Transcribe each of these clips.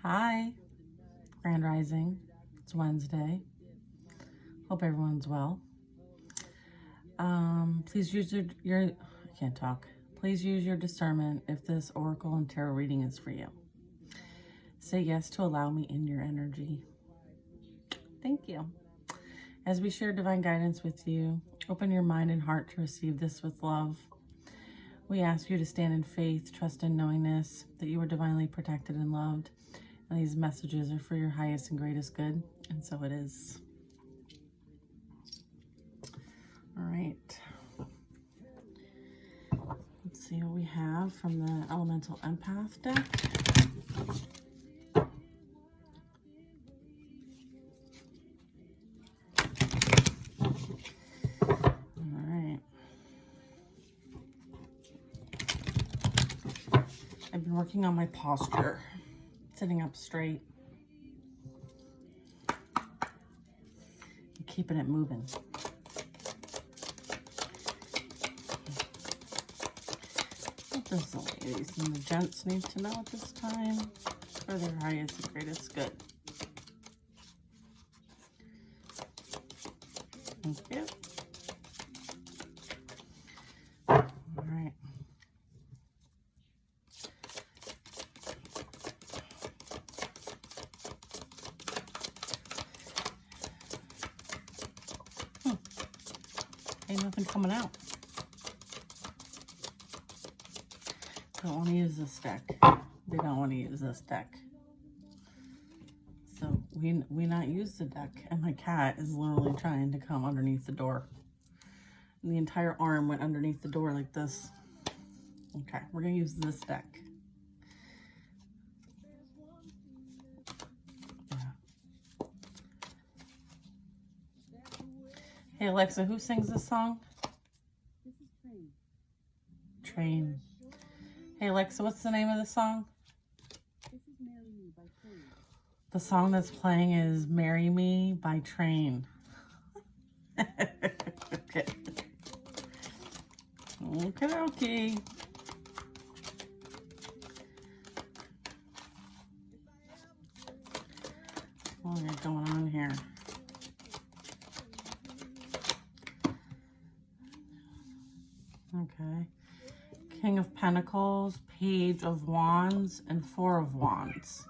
Hi, Grand Rising. It's Wednesday. Hope everyone's well. Please use I can't talk. Please use your discernment if this oracle and tarot reading is for you. Say yes to allow me in your energy. Thank you. As we share divine guidance with you, open your mind and heart to receive this with love. We ask you to stand in faith, trust and knowingness that you are divinely protected and loved. And these messages are for your highest and greatest good. And so it is. All right. Let's see what we have from the Elemental Empath deck. All right. I've been working on my posture, sitting up straight, and keeping it moving. What does the ladies and the gents need to know at this time for their highest and greatest good? Thank you. All right. Ain't nothing coming out. Don't want to use this deck. They don't want to use this deck. So we not use the deck. And my cat is literally trying to come underneath the door. And the entire arm went underneath the door like this. Okay, we're going to use this deck. Yeah. Hey Alexa, who sings this song? This is Train. Train. Hey Alexa, what's the name of the song? This is Marry Me by Train. The song that's playing is Marry Me by Train. Okay. Okay. What we got going on here? Okay. King of Pentacles, Page of Wands, and Four of Wands.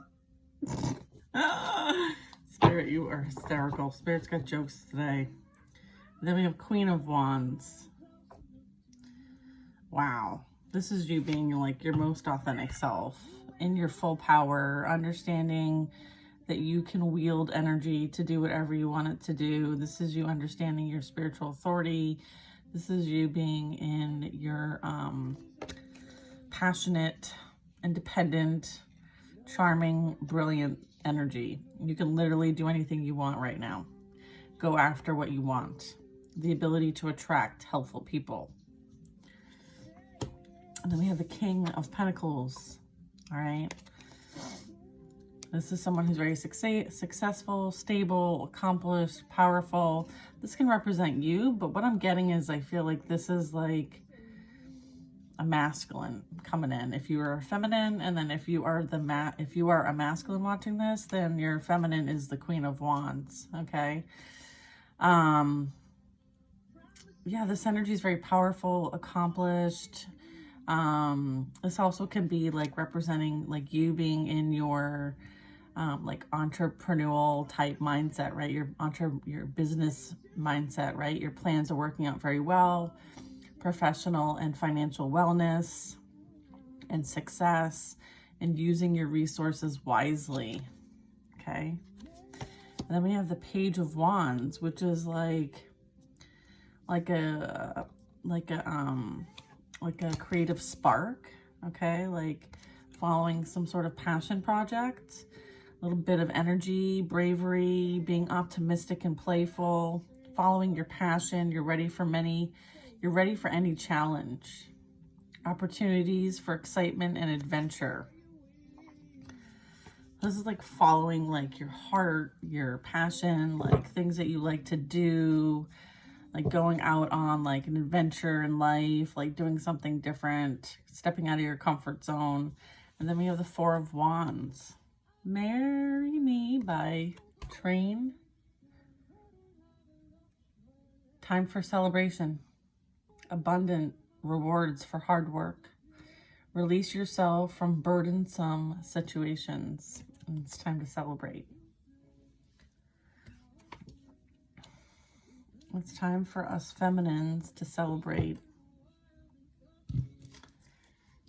Spirit, you are hysterical. Spirit's got jokes today. Then we have Queen of Wands. Wow. This is you being like your most authentic self, in your full power, understanding that you can wield energy to do whatever you want it to do. This is you understanding your spiritual authority. This is you being in your passionate, independent, charming, brilliant energy. You can literally do anything you want right now. Go after what you want. The ability to attract helpful people. And then we have the King of Pentacles. All right. This is someone who's very successful, stable, accomplished, powerful. This can represent you, but what I'm getting is I feel like this is like a masculine coming in. If you are a feminine, and then if you are a masculine watching this, then your feminine is the Queen of Wands. Okay. Yeah, this energy is very powerful, accomplished. This also can be like representing like you being in your like entrepreneurial type mindset, right? Your business mindset, right? Your plans are working out very well. Professional and financial wellness and success, and using your resources wisely. Okay. And then we have the Page of Wands, which is like a creative spark. Okay. Like following some sort of passion project, a little bit of energy, bravery, being optimistic and playful, following your passion. You're ready for any challenge, opportunities for excitement and adventure. This is like following like your heart, your passion, like things that you like to do, like going out on like an adventure in life, like doing something different, stepping out of your comfort zone. And then we have the Four of Wands. Marry Me by Train. Time for celebration. Abundant rewards for hard work. Release yourself from burdensome situations. And it's time to celebrate. It's time for us feminines to celebrate.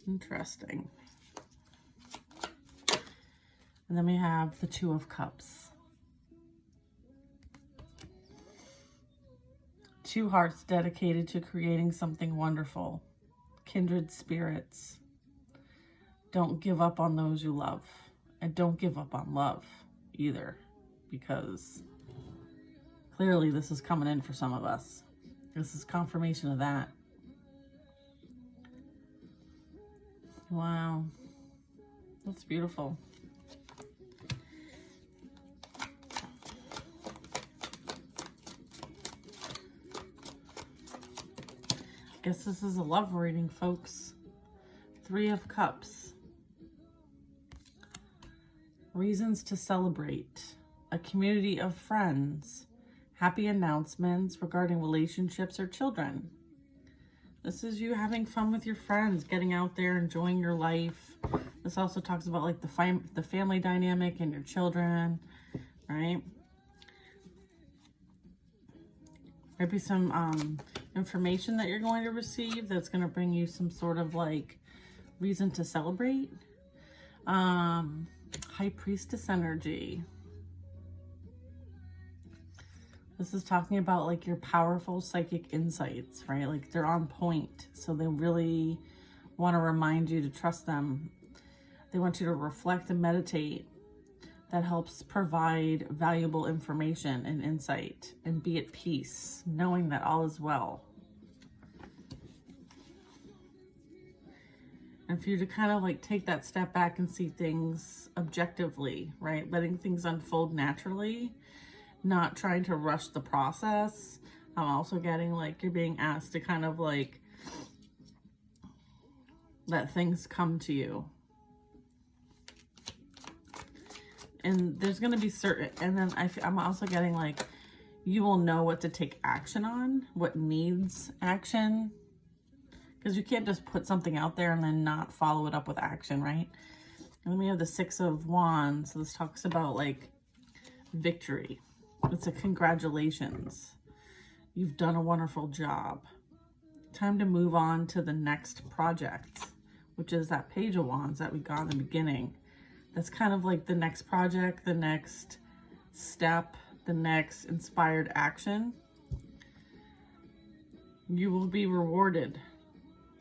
Interesting. And then we have the Two of Cups. Two hearts dedicated to creating something wonderful. Kindred spirits. Don't give up on those you love. And don't give up on love either. Because clearly this is coming in for some of us. This is confirmation of that. Wow. That's beautiful. Guess this is a love reading, folks. Three of Cups. Reasons to celebrate. A community of friends. Happy announcements regarding relationships or children. This is you having fun with your friends, getting out there, enjoying your life. This also talks about like the family dynamic and your children, right? Maybe some information that you're going to receive that's going to bring you some sort of like reason to celebrate. High Priestess energy. This is talking about like your powerful psychic insights, right? Like they're on point. So they really want to remind you to trust them. They want you to reflect and meditate. That helps provide valuable information and insight, and be at peace, knowing that all is well. And for you to kind of like take that step back and see things objectively, right? Letting things unfold naturally, not trying to rush the process. I'm also getting like you're being asked to kind of like let things come to you. And there's going to be certain, and then I'm also getting like, you will know what to take action on, what needs action. Because you can't just put something out there and then not follow it up with action, right? And then we have the Six of Wands. So this talks about like victory. It's a congratulations. You've done a wonderful job. Time to move on to the next project, which is that Page of Wands that we got in the beginning. That's kind of like the next project, the next step, the next inspired action. You will be rewarded,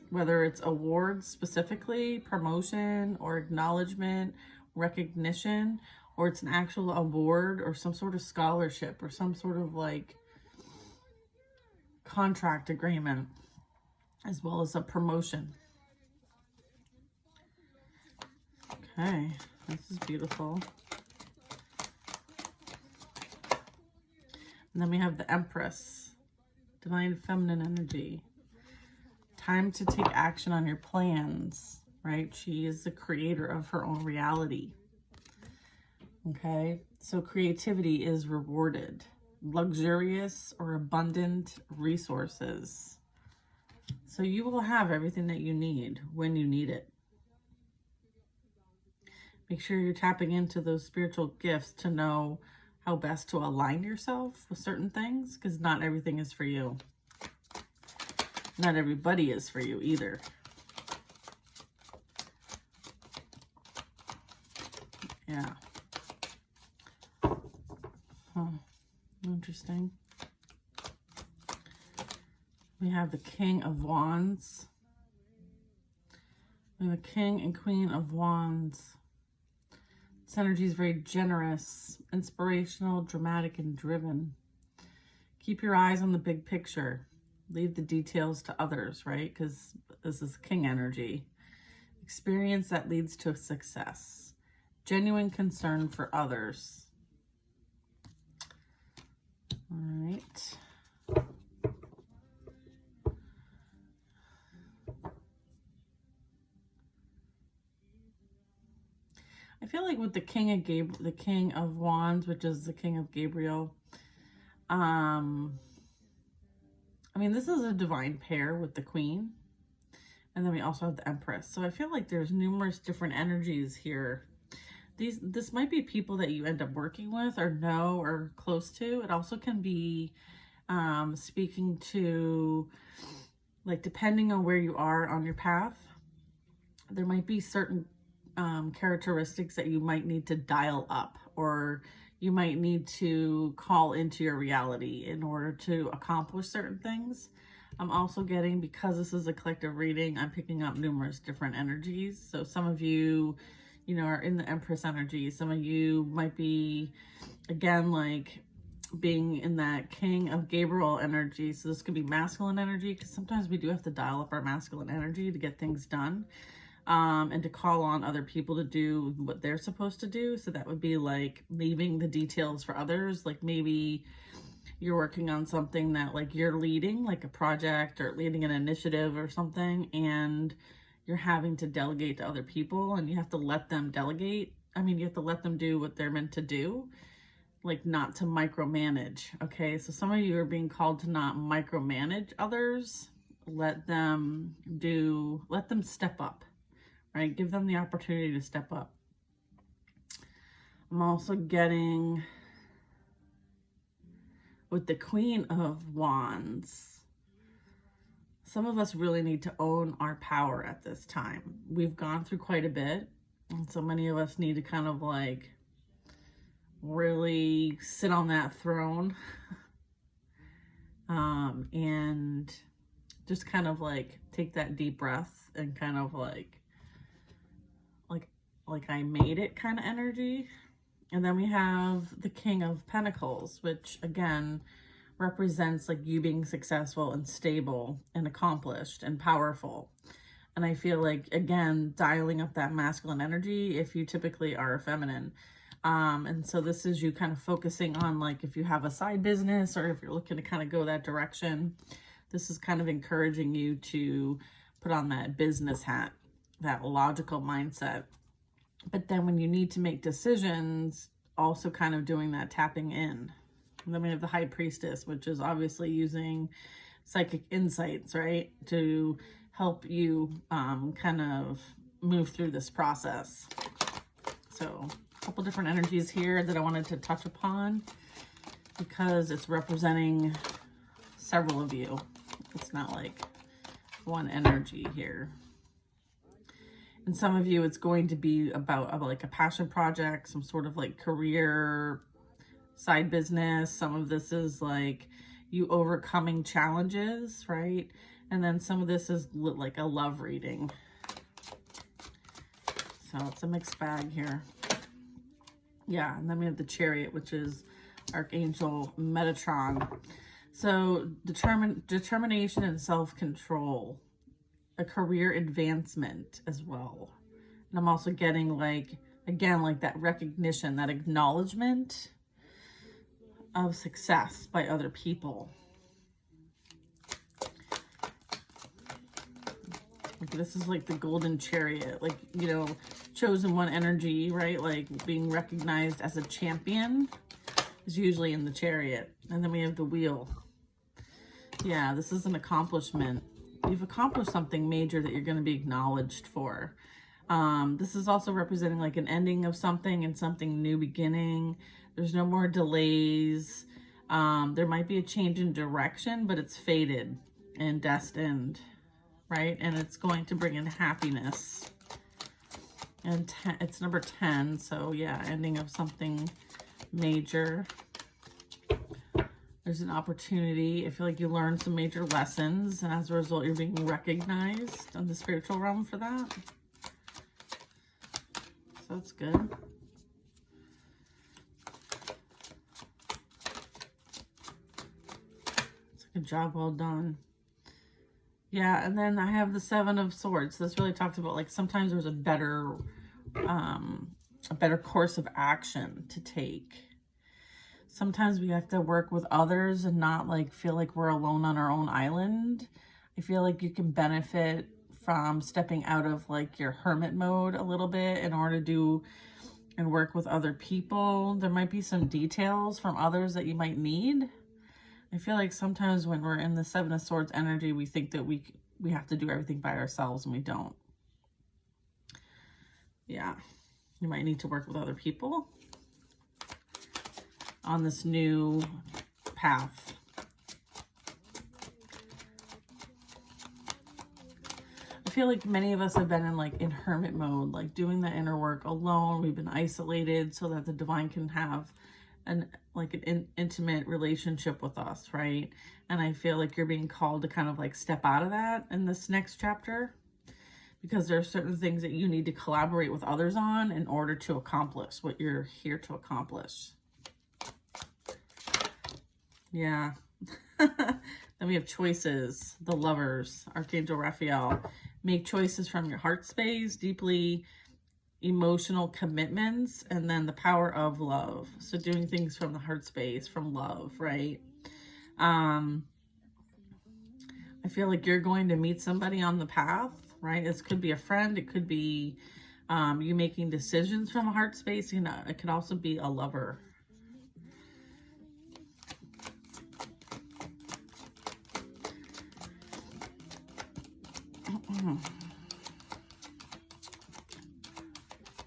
whether it's awards specifically, promotion or acknowledgement, recognition, or it's an actual award or some sort of scholarship or some sort of like contract agreement, as well as a promotion. Okay. This is beautiful. And then we have the Empress, Divine Feminine energy. Time to take action on your plans, right? She is the creator of her own reality. Okay, so creativity is rewarded. Luxurious or abundant resources. So you will have everything that you need when you need it. Make sure you're tapping into those spiritual gifts to know how best to align yourself with certain things, because not everything is for you. Not everybody is for you either. Yeah. Huh. Interesting. We have the King of Wands. And the King and Queen of Wands. This energy is very generous, inspirational, dramatic, and driven. Keep your eyes on the big picture. Leave the details to others, right? Because this is King energy. Experience that leads to success. Genuine concern for others. All right. I feel like with the the King of Wands, which is the King of Gabriel, I mean, this is a divine pair with the Queen. And then we also have the Empress. So I feel like there's numerous different energies here. This might be people that you end up working with or know or close to. It also can be speaking to, like, depending on where you are on your path, there might be certain characteristics that you might need to dial up, or you might need to call into your reality in order to accomplish certain things. I'm also getting, because this is a collective reading, I'm picking up numerous different energies. So some of you, you know, are in the Empress energy. Some of you might be, again, like being in that King of Gabriel energy. So this could be masculine energy, because sometimes we do have to dial up our masculine energy to get things done, and to call on other people to do what they're supposed to do. So that would be like leaving the details for others. Like maybe you're working on something that, like, you're leading, like a project or leading an initiative or something, and you're having to delegate to other people, and you have to let them delegate. I mean, you have to let them do what they're meant to do, like not to micromanage. Okay, so some of you are being called to not micromanage others. Let them step up, right? Give them the opportunity to step up. I'm also getting, with the Queen of Wands, some of us really need to own our power at this time. We've gone through quite a bit, and so many of us need to kind of like really sit on that throne, and just kind of like take that deep breath and kind of like I made it kind of energy. And then we have the King of Pentacles, which again represents like you being successful and stable and accomplished and powerful. And I feel like, again, dialing up that masculine energy if you typically are feminine. And so this is you kind of focusing on, like, if you have a side business or if you're looking to kind of go that direction, this is kind of encouraging you to put on that business hat, that logical mindset. But then when you need to make decisions, also kind of doing that tapping in. And then we have the High Priestess, which is obviously using psychic insights, right, to help you kind of move through this process. So a couple different energies here that I wanted to touch upon because it's representing several of you. It's not like one energy here. And some of you, it's going to be about like a passion project, some sort of like career, side business. Some of this is like you overcoming challenges, right? And then some of this is like a love reading. So it's a mixed bag here. Yeah, and then we have the Chariot, which is Archangel Metatron. So determination and self-control. A career advancement as well. And I'm also getting, like, again, like that recognition, that acknowledgement of success by other people. Like, this is like the Golden Chariot, like, you know, chosen one energy, right? Like being recognized as a champion is usually in the Chariot. And then we have the Wheel. Yeah, this is an accomplishment. You've accomplished something major that you're going to be acknowledged for. This is also representing like an ending of something and something new beginning. There's no more delays. There might be a change in direction, but it's fated and destined, right? And it's going to bring in happiness. And it's number 10. So yeah, ending of something major. There's an opportunity. I feel like you learned some major lessons, and as a result, you're being recognized in the spiritual realm for that. So that's good. It's like a job well done. Yeah, and then I have the Seven of Swords. This really talks about, like, sometimes there's a better course of action to take. Sometimes we have to work with others and not like feel like we're alone on our own island. I feel like you can benefit from stepping out of like your hermit mode a little bit in order to do and work with other people. There might be some details from others that you might need. I feel like sometimes when we're in the Seven of Swords energy, we think that we have to do everything by ourselves, and we don't. Yeah, you might need to work with other people on this new path. I feel like many of us have been in hermit mode, like doing the inner work alone. We've been isolated so that the divine can have an intimate relationship with us, right? And I feel like you're being called to kind of step out of that in this next chapter, because there are certain things that you need to collaborate with others on in order to accomplish what you're here to accomplish. Yeah. Then we have choices, the Lovers, Archangel Raphael. Make choices from your heart space, deeply emotional commitments, and then the power of love. So doing things from the heart space, from love, right? I feel like you're going to meet somebody on the path, right? This could be a friend. It could be you making decisions from a heart space. You know, it could also be a lover.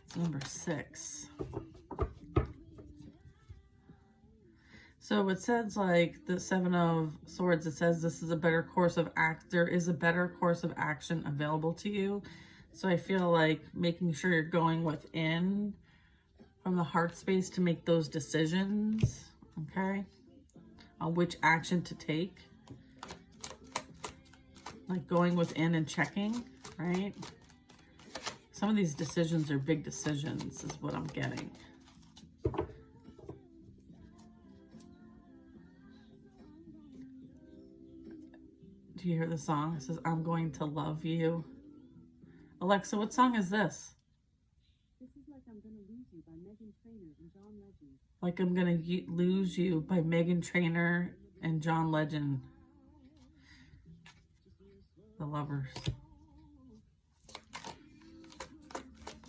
It's number 6. So it says the Seven of Swords, it says this is a better course of there is a better course of action available to you. So I feel like making sure you're going within from the heart space to make those decisions, okay, on which action to take. Like going within and checking, right? Some of these decisions are big decisions, is what I'm getting. Do you hear the song? It says, I'm going to love you. Alexa, what song is this? This is Like I'm Gonna Lose You by Meghan Trainor and John Legend. Like I'm Gonna Lose You by Meghan Trainor and John Legend. The Lovers.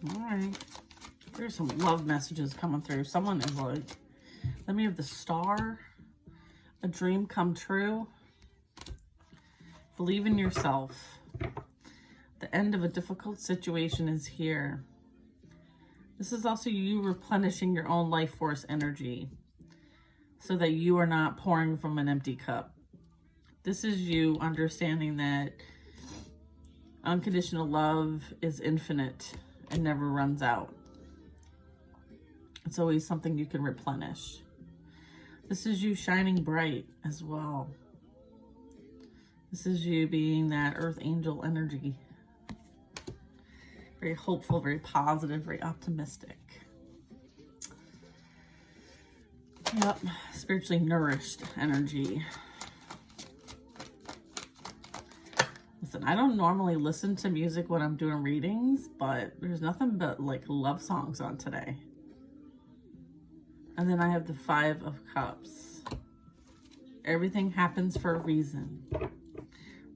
All right. There's some love messages coming through. Someone is let me have the Star. A dream come true. Believe in yourself. The end of a difficult situation is here. This is also you replenishing your own life force energy so that you are not pouring from an empty cup. This is you understanding that unconditional love is infinite and never runs out. It's always something you can replenish. This is you shining bright as well. This is you being that earth angel energy. Very hopeful, very positive, very optimistic. Yep, spiritually nourished energy. Listen, I don't normally listen to music when I'm doing readings, but there's nothing but love songs on today. And then I have the 5 of Cups. Everything happens for a reason.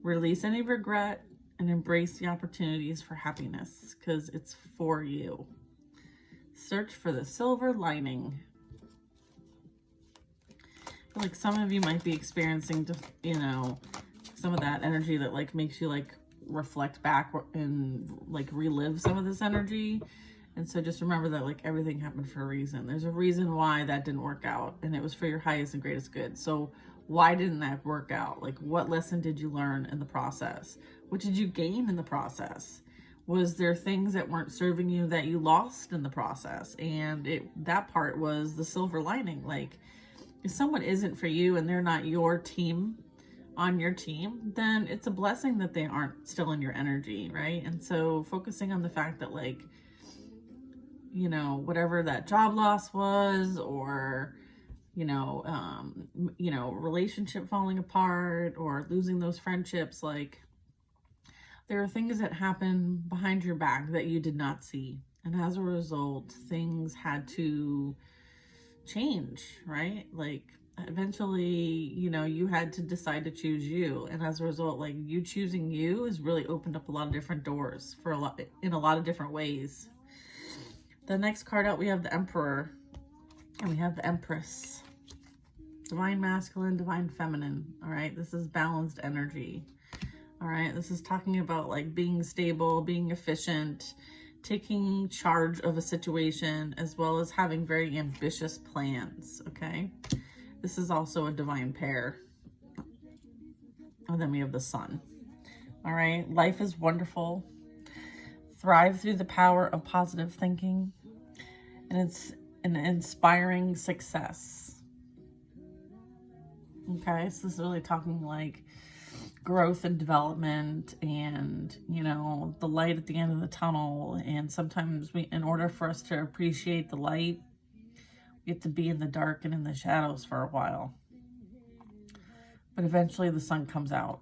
Release any regret and embrace the opportunities for happiness because it's for you. Search for the silver lining. I feel like some of you might be experiencing, some of that energy that makes you reflect back and relive some of this energy. And so just remember that everything happened for a reason. There's a reason why that didn't work out, and it was for your highest and greatest good. So why didn't that work out? What lesson did you learn in the process? What did you gain in the process? Was there things that weren't serving you that you lost in the process? And that part was the silver lining. If someone isn't for you and they're not your team, on your team, then it's a blessing that they aren't still in your energy, right? And so focusing on the fact that whatever that job loss was, or relationship falling apart, or losing those friendships, there are things that happen behind your back that you did not see, and as a result things had to change, right? Eventually, you had to decide to choose you, and as a result, you choosing you has really opened up a lot of different doors in a lot of different ways. The next card out, we have the Emperor and we have the Empress. Divine masculine, divine feminine. All right, this is balanced energy. All right, this is talking about like being stable, being efficient, taking charge of a situation, as well as having very ambitious plans. Okay, this is also a divine pair. And then we have the Sun. All right, life is wonderful. Thrive through the power of positive thinking, and it's an inspiring success. Okay, so this is really talking like growth and development and, you know, the light at the end of the tunnel. And sometimes in order for us to appreciate the light, we have to be in the dark and in the shadows for a while. But eventually the sun comes out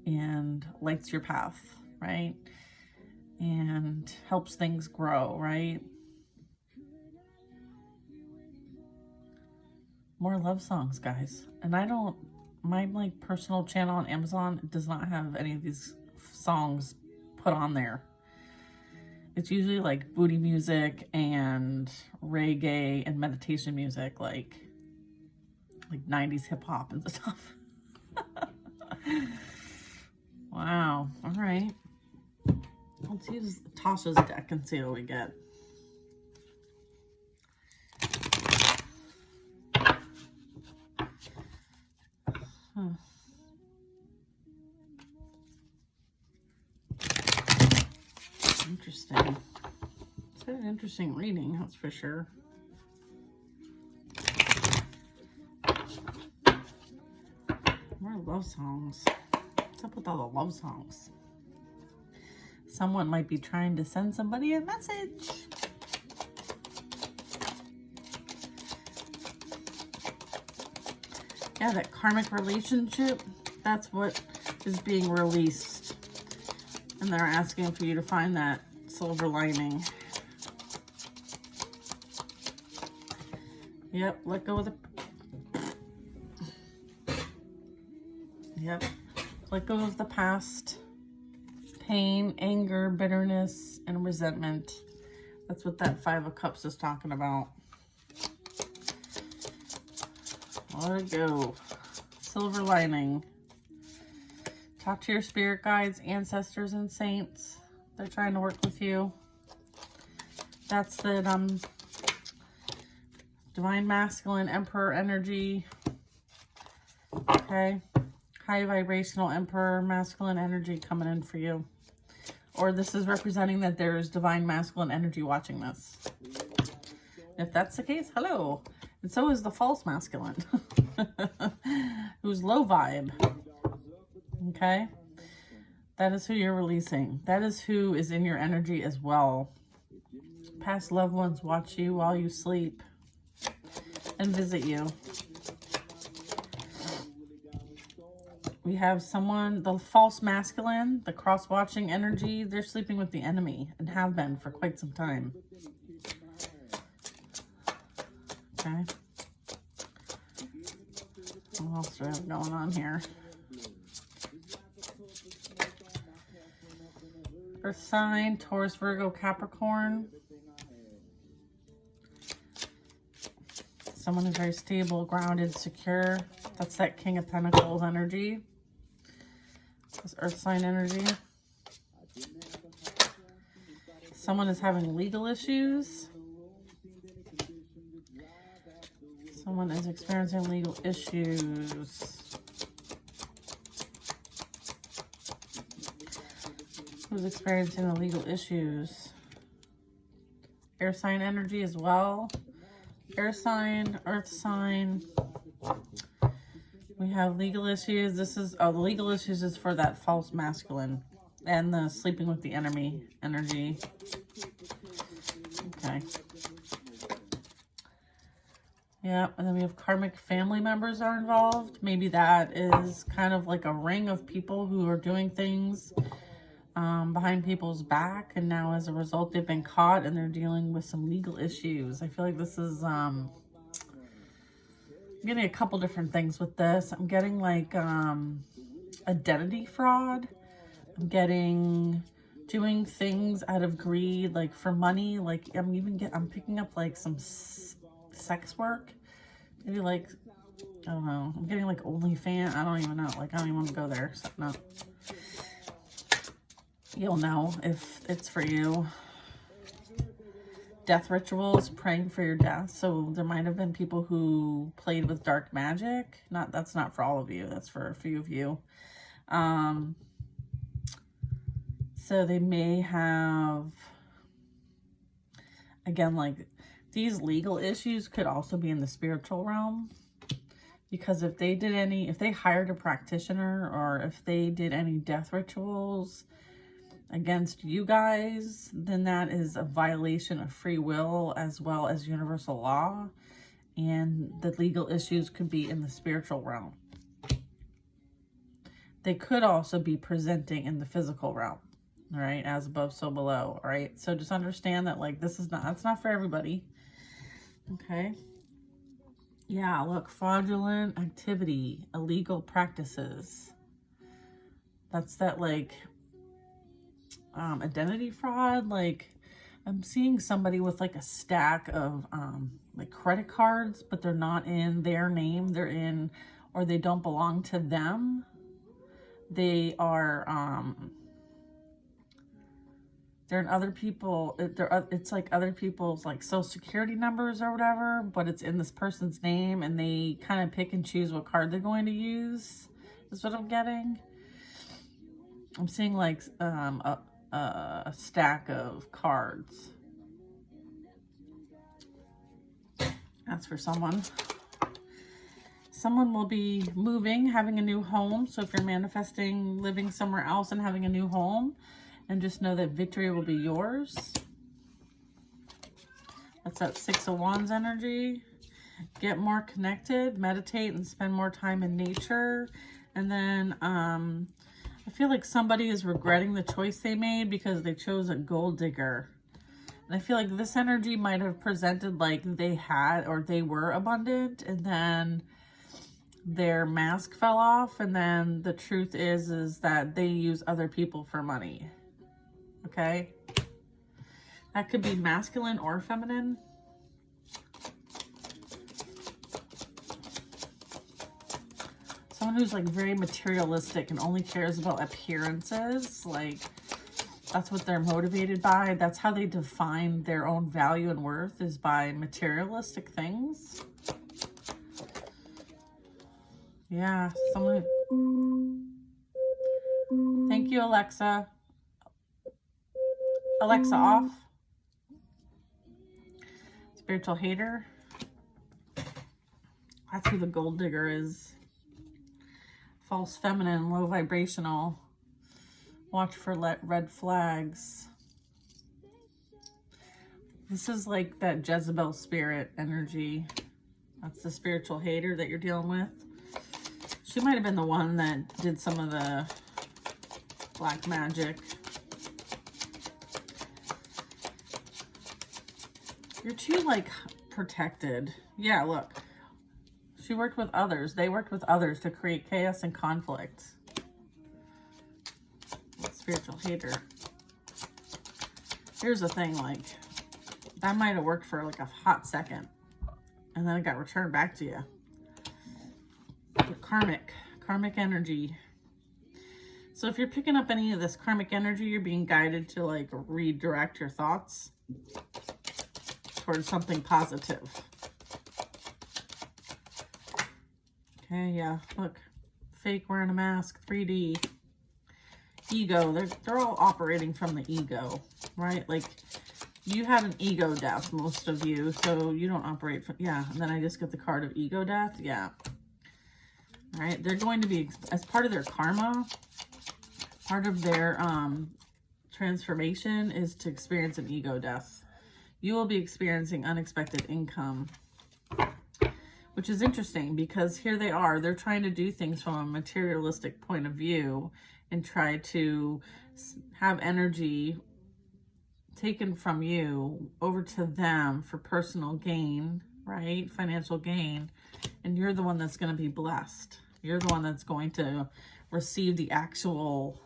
and lights your path, right? And helps things grow, right? More love songs, guys. And my like personal channel on Amazon does not have any of these songs put on there. It's usually like booty music and reggae and meditation music, like 90s hip hop and stuff. Wow. All right. Let's use Tasha's deck and see what we get. Interesting. It's been an interesting reading, that's for sure. More love songs. What's up with all the love songs? Someone might be trying to send somebody a message. Yeah, that karmic relationship, that's what is being released. And they're asking for you to find that silver lining. Yep, let go of the... Yep, let go of the past. Pain, anger, bitterness, and resentment. That's what that Five of Cups is talking about. Let it go. Silver lining. Talk to your spirit guides, ancestors, and saints. They're trying to work with you. That's the divine masculine emperor energy. Okay. High vibrational emperor masculine energy coming in for you. Or this is representing that there's divine masculine energy watching this. If that's the case, hello. And so is the false masculine, who's low vibe. Okay? That is who you're releasing. That is who is in your energy as well. Past loved ones watch you while you sleep and visit you. We have someone, the false masculine, the cross-watching energy, they're sleeping with the enemy and have been for quite some time. Okay. What else do we have going on here? Earth sign, Taurus, Virgo, Capricorn. Someone who's very stable, grounded, secure. That's that King of Pentacles energy. This Earth sign energy. Someone is having legal issues. Someone is experiencing legal issues. Who's experiencing the legal issues? Air sign energy as well. Air sign, earth sign. We have legal issues. This is, the legal issues is for that false masculine and the sleeping with the enemy energy. Okay. Yeah, and then we have karmic family members are involved. Maybe that is kind of like a ring of people who are doing things behind people's back, and now as a result they've been caught and they're dealing with some legal issues. I feel like this is I'm getting a couple different things with this. I'm getting like identity fraud. I'm getting doing things out of greed, like for money. Like I'm picking up like some sex work. Maybe like, I don't know. I'm getting like OnlyFans. I don't even know. Like, I don't even want to go there. So, no. You'll know if it's for you. Death rituals, praying for your death. So there might have been people who played with dark magic. That's not for all of you. That's for a few of you. So they may have, again, like these legal issues could also be in the spiritual realm. Because if they hired a practitioner, or if they did any death rituals against you guys, then that is a violation of free will as well as universal law. And the legal issues could be in the spiritual realm. They could also be presenting in the physical realm, all right? As above, so below, all right? So just understand that, like, that's not for everybody, okay? Yeah, look, fraudulent activity, illegal practices. That's that, like, identity fraud. Like, I'm seeing somebody with like a stack of like credit cards, but they're not in their name. They're in, or they don't belong to them. They are, they're in other people. It's like other people's like social security numbers or whatever, but it's in this person's name, and they kind of pick and choose what card they're going to use. Is what I'm getting. I'm seeing like a stack of cards. That's for someone. Someone will be moving, having a new home. So if you're manifesting living somewhere else and having a new home, and just know that victory will be yours. That's that Six of Wands energy. Get more connected, meditate, and spend more time in nature. And then I feel like somebody is regretting the choice they made because they chose a gold digger. And I feel like this energy might have presented like they had, or they were abundant, and then their mask fell off. And then the truth is that they use other people for money. Okay? That could be masculine or feminine. Someone who's like very materialistic and only cares about appearances. Like, that's what they're motivated by. That's how they define their own value and worth, is by materialistic things. Yeah, someone. Thank you, Alexa. Alexa off. Spiritual hater. That's who the gold digger is. False feminine, low vibrational. Watch for red flags. This is like that Jezebel spirit energy. That's the spiritual hater that you're dealing with. She might have been the one that did some of the black magic. You're too, like, protected. Yeah, look. She worked with others. They worked with others to create chaos and conflict. Spiritual hater. Here's the thing, like, that might have worked for, like, a hot second. And then it got returned back to you. Karmic energy. So if you're picking up any of this karmic energy, you're being guided to, like, redirect your thoughts towards something positive. Okay, yeah, look. Fake wearing a mask, 3D. Ego, they're all operating from the ego, right? Like, you had an ego death, most of you, so you don't operate from, yeah, and then I just get the card of ego death, yeah. All right, they're going to be, as part of their karma, part of their transformation is to experience an ego death. You will be experiencing unexpected income, which is interesting because here they are. They're trying to do things from a materialistic point of view and try to have energy taken from you over to them for personal gain, right? Financial gain. And you're the one that's going to be blessed. You're the one that's going to receive the actual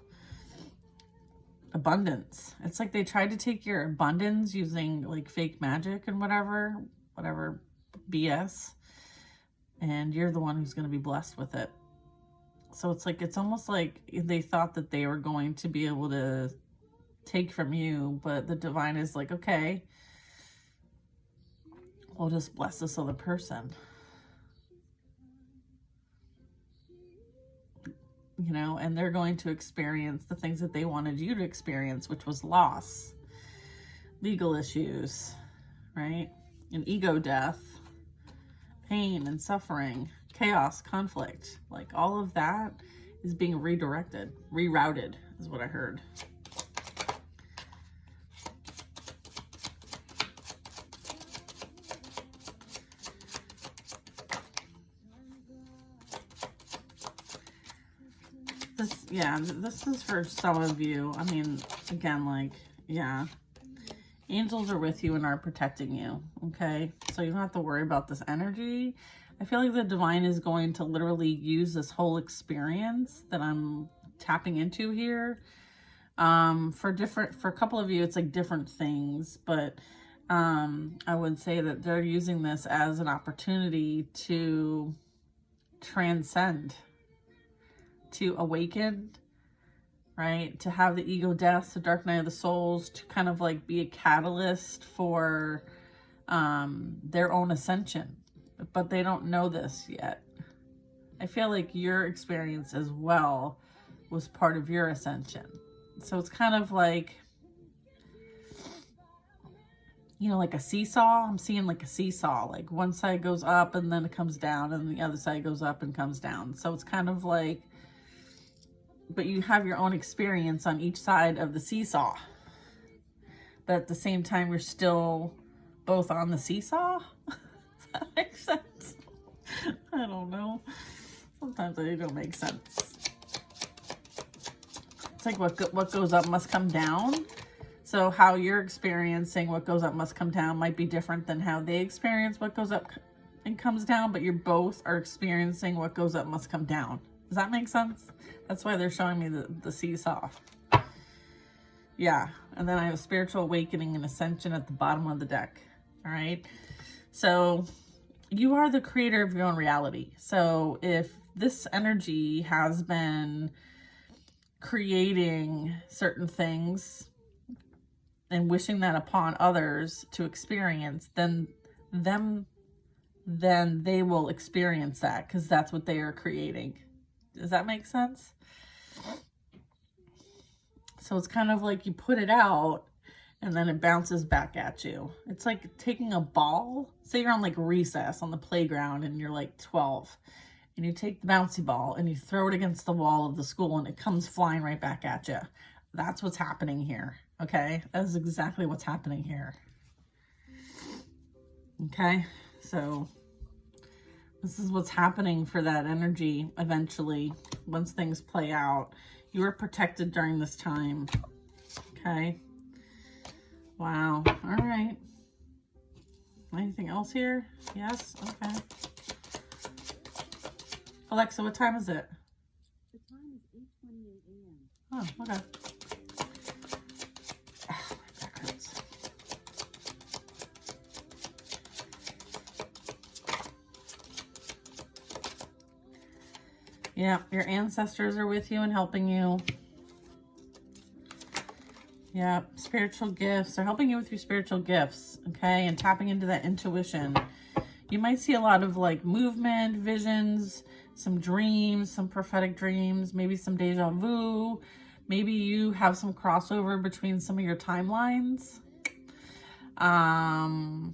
abundance. It's like they tried to take your abundance using like fake magic and whatever BS, and you're the one who's going to be blessed with it. So it's like, it's almost like they thought that they were going to be able to take from you, but the divine is like, okay, we'll just bless this other person. You know, and they're going to experience the things that they wanted you to experience, which was loss, legal issues, right? An ego death, pain and suffering, chaos, conflict. Like all of that is being redirected, rerouted is what I heard. This is for some of you. I mean, again, like, yeah, angels are with you and are protecting you, okay? So you don't have to worry about this energy. I feel like the divine is going to literally use this whole experience that I'm tapping into here. For a couple of you, it's like different things, but I would say that they're using this as an opportunity to transcend, to awaken, right? To have the ego death, the dark night of the souls, to kind of like be a catalyst for their own ascension. But they don't know this yet. I feel like your experience as well was part of your ascension. So it's kind of like, you know, like a seesaw. I'm seeing like a seesaw, like one side goes up and then it comes down and the other side goes up and comes down. So it's kind of like, but you have your own experience on each side of the seesaw. But at the same time, you're still both on the seesaw. Does that make sense? I don't know. Sometimes they don't make sense. It's like what goes up must come down. So how you're experiencing what goes up must come down might be different than how they experience what goes up and comes down, but you both are experiencing what goes up must come down. Does that make sense? That's why they're showing me the seesaw. Yeah. And then I have spiritual awakening and ascension at the bottom of the deck. All right. So you are the creator of your own reality. So if this energy has been creating certain things and wishing that upon others to experience, then they will experience that because that's what they are creating. Does that make sense? So it's kind of like you put it out and then it bounces back at you. It's like taking a ball. Say you're on like recess on the playground and you're like 12 and you take the bouncy ball and you throw it against the wall of the school and it comes flying right back at you. That's what's happening here. Okay. That is exactly what's happening here. Okay. So this is what's happening for that energy eventually once things play out. You are protected during this time. Okay. Wow. All right. Anything else here? Yes. Okay. Alexa, what time is it? The time is 8:28 a.m. Oh, okay. Oh, my back hurts. Yeah, your ancestors are with you and helping you. Yeah, spiritual gifts. They're helping you with your spiritual gifts, okay? And tapping into that intuition. You might see a lot of like movement, visions, some dreams, some prophetic dreams, maybe some deja vu. Maybe you have some crossover between some of your timelines. And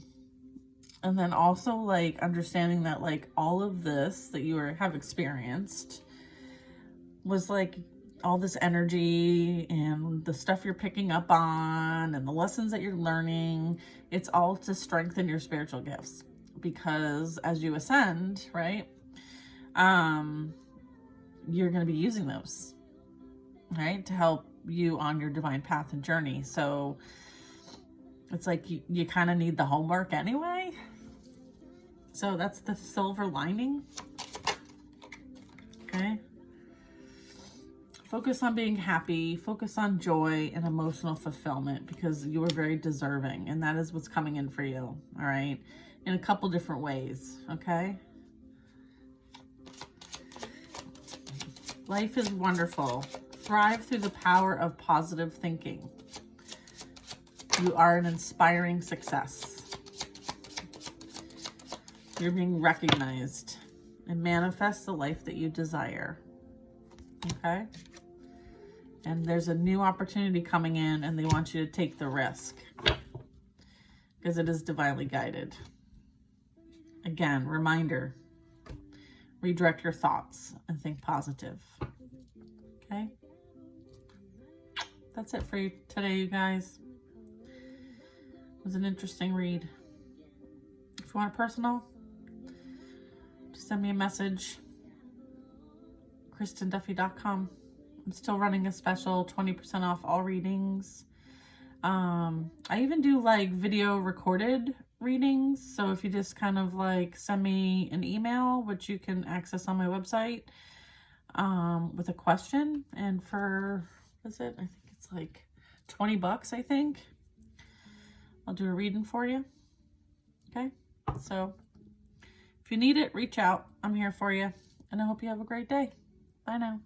then also like understanding that like all of this that you have experienced was like all this energy and the stuff you're picking up on and the lessons that you're learning. It's all to strengthen your spiritual gifts because as you ascend, right, you're going to be using those, right, to help you on your divine path and journey. So it's like you kind of need the homework anyway. So that's the silver lining. Okay. Focus on being happy, focus on joy and emotional fulfillment, because you are very deserving, and that is what's coming in for you, all right? In a couple different ways, okay? Life is wonderful. Thrive through the power of positive thinking. You are an inspiring success. You're being recognized, and manifest the life that you desire, okay? And there's a new opportunity coming in, and they want you to take the risk because it is divinely guided. Again, reminder, redirect your thoughts and think positive. Okay? That's it for you today, you guys. It was an interesting read. If you want a personal, just send me a message. KristenDuffy.com. I'm still running a special 20% off all readings. I even do like video recorded readings. So if you just kind of like send me an email, which you can access on my website, with a question, and for, what's it? I think it's like $20, I think. I'll do a reading for you. Okay. So if you need it, reach out. I'm here for you, and I hope you have a great day. Bye now.